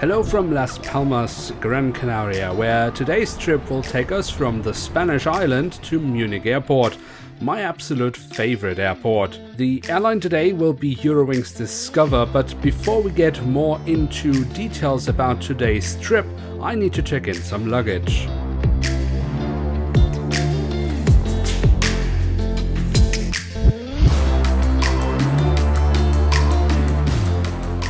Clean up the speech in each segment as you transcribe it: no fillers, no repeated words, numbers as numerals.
Hello from Las Palmas, Gran Canaria, where today's trip will take us from the Spanish island to Munich Airport, my absolute favorite airport. The airline today will be Eurowings Discover, but before we get more into details about today's trip, I need to check in some luggage.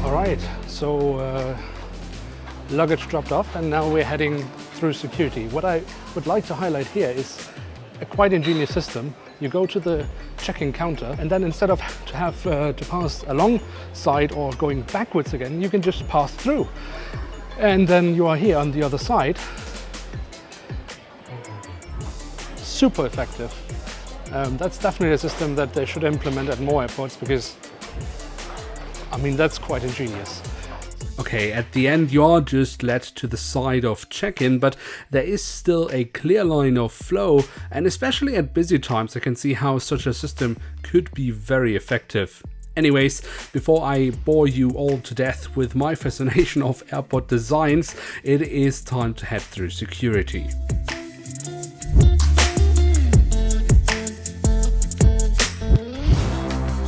Alright, so luggage dropped off and now we're heading through security. What I would like to highlight here is a quite ingenious system. You go to the check-in counter and then instead of to have to pass alongside or going backwards again, you can just pass through. And then you are here on the other side. Super effective. That's definitely a system that they should implement at more airports because, I mean, that's quite ingenious. Okay, at the end you are just led to the side of check-in, but there is still a clear line of flow, and especially at busy times I can see how such a system could be very effective. Anyways, before I bore you all to death with my fascination of airport designs, it is time to head through security.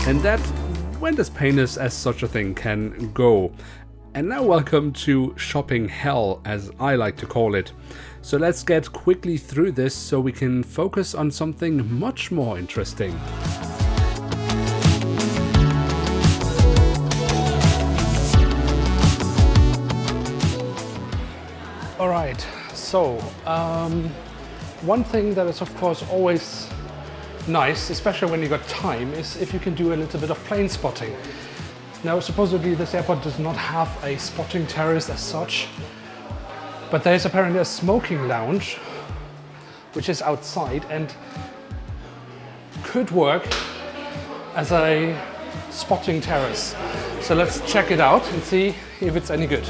And that went as painless as such a thing can go. And now welcome to shopping hell, as I like to call it. So let's get quickly through this so we can focus on something much more interesting. Alright, so one thing that is of course always nice, especially when you got time, is if you can do a little bit of plane spotting. Now, supposedly this airport does not have a spotting terrace as such, but there is apparently a smoking lounge, which is outside and could work as a spotting terrace. So let's check it out and see if it's any good.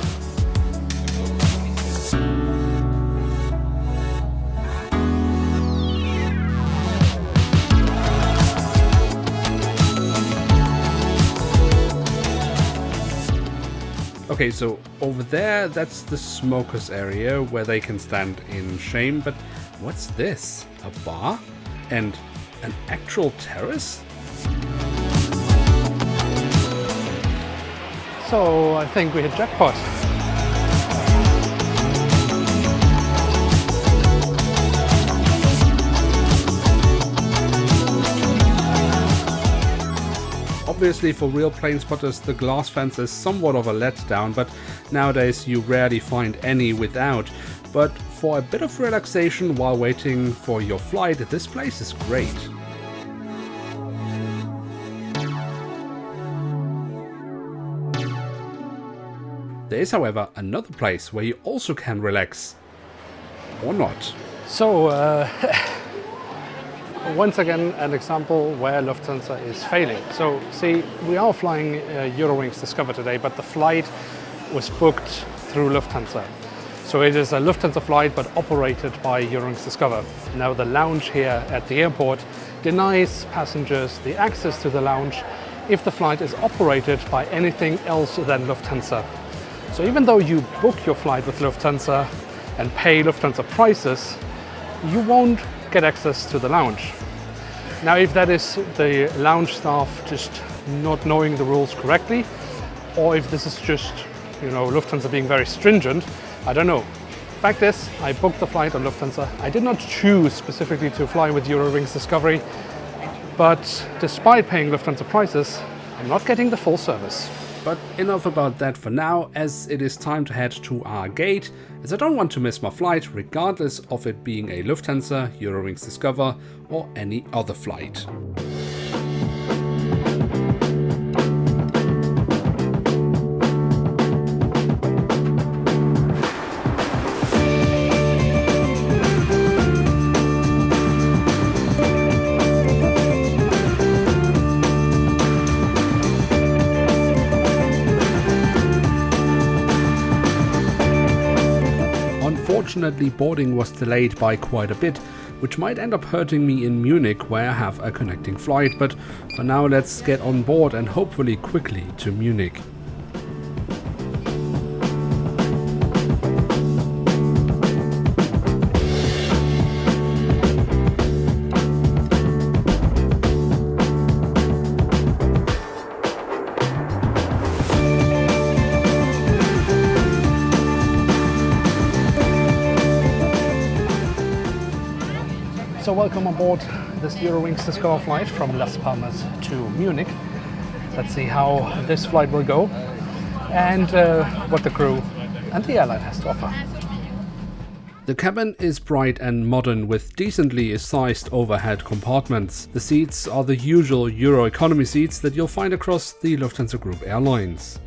Okay, so over there, that's the smokers area where they can stand in shame, but what's this? A bar? And an actual terrace? So I think we hit jackpot. Obviously, for real plane spotters, the glass fence is somewhat of a letdown, but nowadays you rarely find any without. But for a bit of relaxation while waiting for your flight, this place is great. There is, however, another place where you also can relax. Or not. So, once again, an example where Lufthansa is failing. So, see, we are flying Eurowings Discover today, but the flight was booked through Lufthansa. So it is a Lufthansa flight, but operated by Eurowings Discover. Now, the lounge here at the airport denies passengers the access to the lounge if the flight is operated by anything else than Lufthansa. So even though you book your flight with Lufthansa and pay Lufthansa prices, you won't get access to the lounge. Now, if that is the lounge staff just not knowing the rules correctly, or if this is just, Lufthansa being very stringent, I don't know. Fact is, I booked the flight on Lufthansa. I did not choose specifically to fly with Eurowings Discovery, but despite paying Lufthansa prices, I'm not getting the full service. But enough about that for now, as it is time to head to our gate, as I don't want to miss my flight, regardless of it being a Lufthansa, Eurowings Discover, or any other flight. Unfortunately, boarding was delayed by quite a bit, which might end up hurting me in Munich, where I have a connecting flight, but for now let's get on board and hopefully quickly to Munich. So welcome on board this Eurowings Discover flight from Las Palmas to Munich. Let's see how this flight will go and what the crew and the airline has to offer. The cabin is bright and modern with decently sized overhead compartments. The seats are the usual Euro economy seats that you'll find across the Lufthansa Group airlines.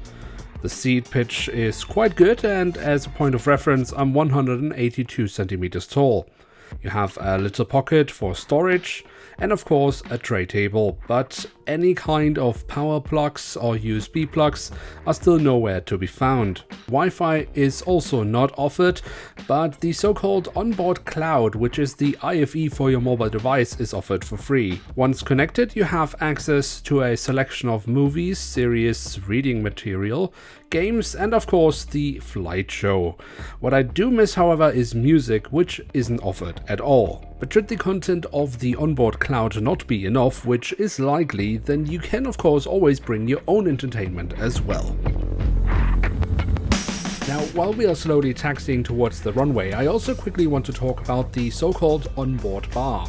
The seat pitch is quite good, and as a point of reference, I'm 182 centimeters tall. You have a little pocket for storage and of course a tray table, but any kind of power plugs or USB plugs are still nowhere to be found. Wi-Fi is also not offered, but the so-called onboard cloud, which is the IFE for your mobile device, is offered for free. Once connected, you have access to a selection of movies, series, reading material, games, and of course the flight show. What I do miss, however, is music, which isn't offered at all. But should the content of the onboard cloud not be enough, which is likely, then you can of course always bring your own entertainment as well. Now, while we are slowly taxiing towards the runway, I also quickly want to talk about the so-called onboard bar.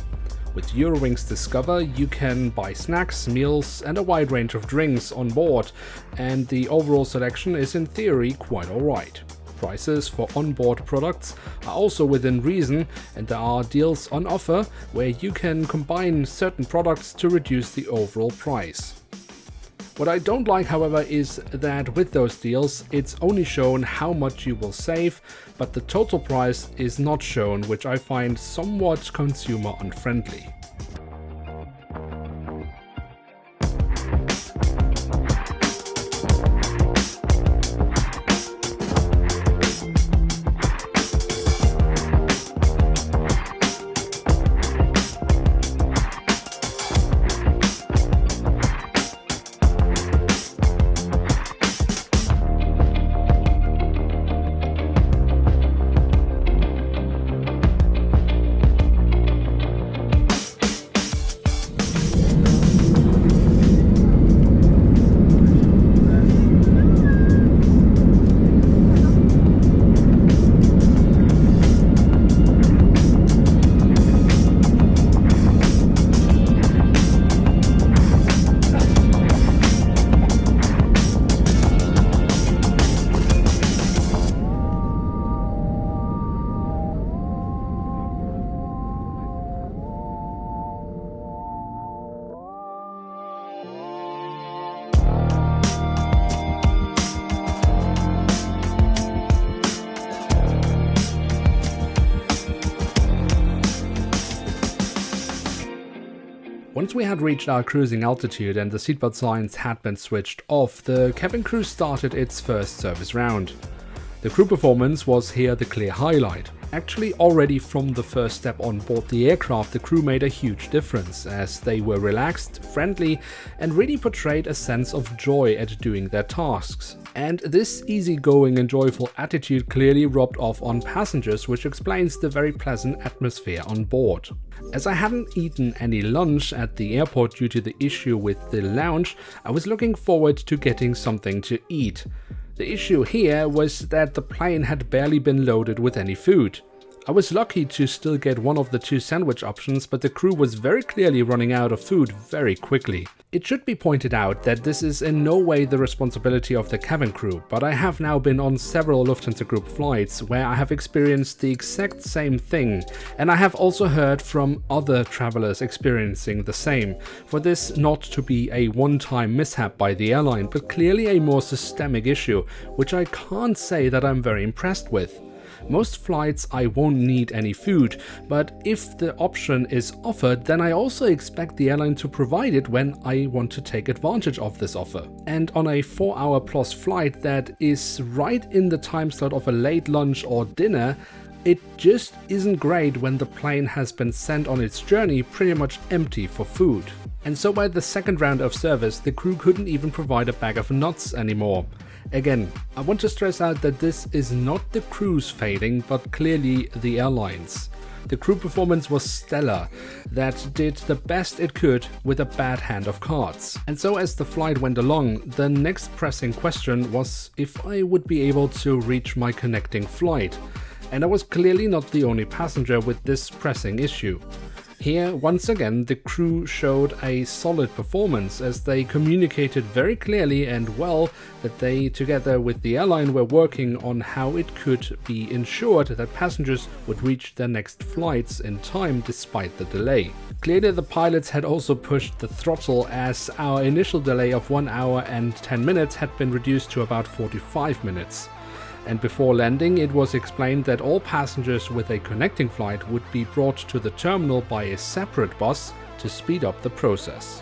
With Eurowings Discover, you can buy snacks, meals, and a wide range of drinks on board, and the overall selection is in theory quite alright. Prices for onboard products are also within reason, and there are deals on offer where you can combine certain products to reduce the overall price. What I don't like, however, is that with those deals, it's only shown how much you will save, but the total price is not shown, which I find somewhat consumer unfriendly. Once we had reached our cruising altitude and the seatbelt signs had been switched off, the cabin crew started its first service round. The crew performance was here the clear highlight. Actually, already from the first step on board the aircraft, the crew made a huge difference, as they were relaxed, friendly, and really portrayed a sense of joy at doing their tasks. And this easygoing and joyful attitude clearly rubbed off on passengers, which explains the very pleasant atmosphere on board. As I hadn't eaten any lunch at the airport due to the issue with the lounge, I was looking forward to getting something to eat. The issue here was that the plane had barely been loaded with any food. I was lucky to still get one of the two sandwich options, but the crew was very clearly running out of food very quickly. It should be pointed out that this is in no way the responsibility of the cabin crew, but I have now been on several Lufthansa Group flights where I have experienced the exact same thing, and I have also heard from other travelers experiencing the same, for this not to be a one-time mishap by the airline, but clearly a more systemic issue, which I can't say that I'm very impressed with. Most flights I won't need any food, but if the option is offered, then I also expect the airline to provide it when I want to take advantage of this offer. And on a 4-hour plus flight that is right in the time slot of a late lunch or dinner, it just isn't great when the plane has been sent on its journey pretty much empty for food. And so by the second round of service, the crew couldn't even provide a bag of nuts anymore. Again, I want to stress out that this is not the crew's failing, but clearly the airline's. The crew performance was stellar, that did the best it could with a bad hand of cards. And so as the flight went along, the next pressing question was if I would be able to reach my connecting flight. And I was clearly not the only passenger with this pressing issue. Here, once again, the crew showed a solid performance as they communicated very clearly and well that they, together with the airline, were working on how it could be ensured that passengers would reach their next flights in time despite the delay. Clearly, the pilots had also pushed the throttle as our initial delay of 1 hour and 10 minutes had been reduced to about 45 minutes. And before landing, it was explained that all passengers with a connecting flight would be brought to the terminal by a separate bus to speed up the process.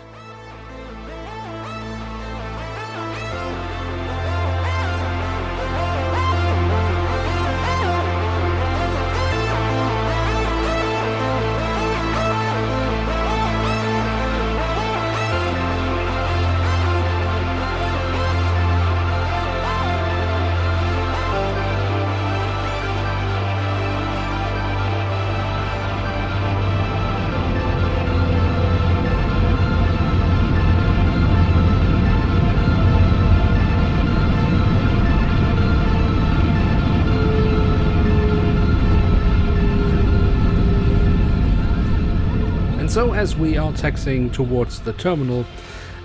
So as we are taxiing towards the terminal,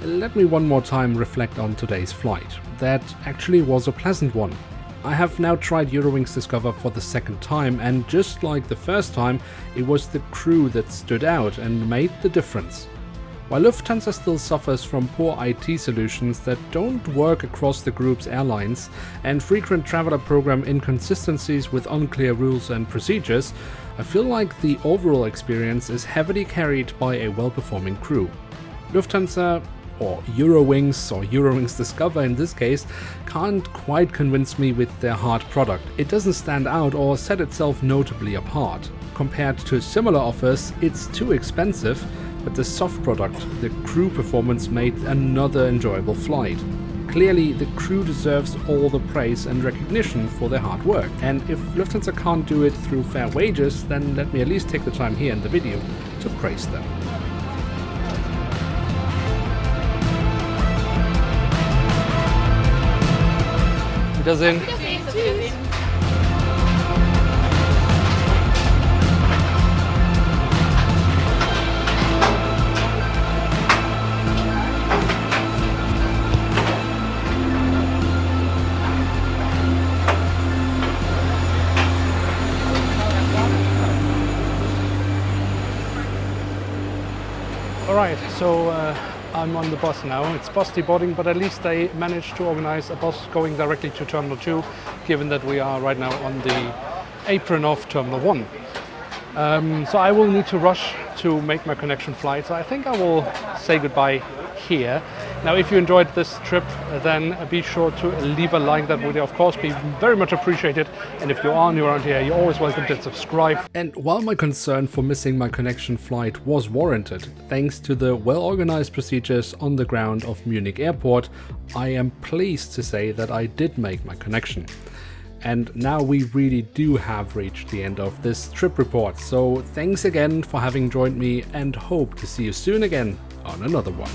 let me one more time reflect on today's flight. That actually was a pleasant one. I have now tried Eurowings Discover for the second time, and just like the first time, it was the crew that stood out and made the difference. While Lufthansa still suffers from poor IT solutions that don't work across the group's airlines and frequent traveler program inconsistencies with unclear rules and procedures, I feel like the overall experience is heavily carried by a well-performing crew. Lufthansa, or Eurowings, or Eurowings Discover in this case, can't quite convince me with their hard product. It doesn't stand out or set itself notably apart. Compared to similar offers, it's too expensive, but the soft product, the crew performance, made another enjoyable flight. Clearly, the crew deserves all the praise and recognition for their hard work, and if Lufthansa can't do it through fair wages, then let me at least take the time here in the video to praise them. Wiedersehen. Tschüss. Alright, so I'm on the bus now. It's bus deboarding, but at least they managed to organize a bus going directly to Terminal 2, given that we are right now on the apron of Terminal 1. So I will need to rush to make my connection flight, so I think I will say goodbye here. Now, if you enjoyed this trip, then be sure to leave a like. That would of course be very much appreciated, and if you are new around here, you're always welcome to subscribe. And while my concern for missing my connection flight was warranted, thanks to the well-organized procedures on the ground of Munich airport, I am pleased to say that I did make my connection. And now we really do have reached the end of this trip report, so thanks again for having joined me, and hope to see you soon again on another one.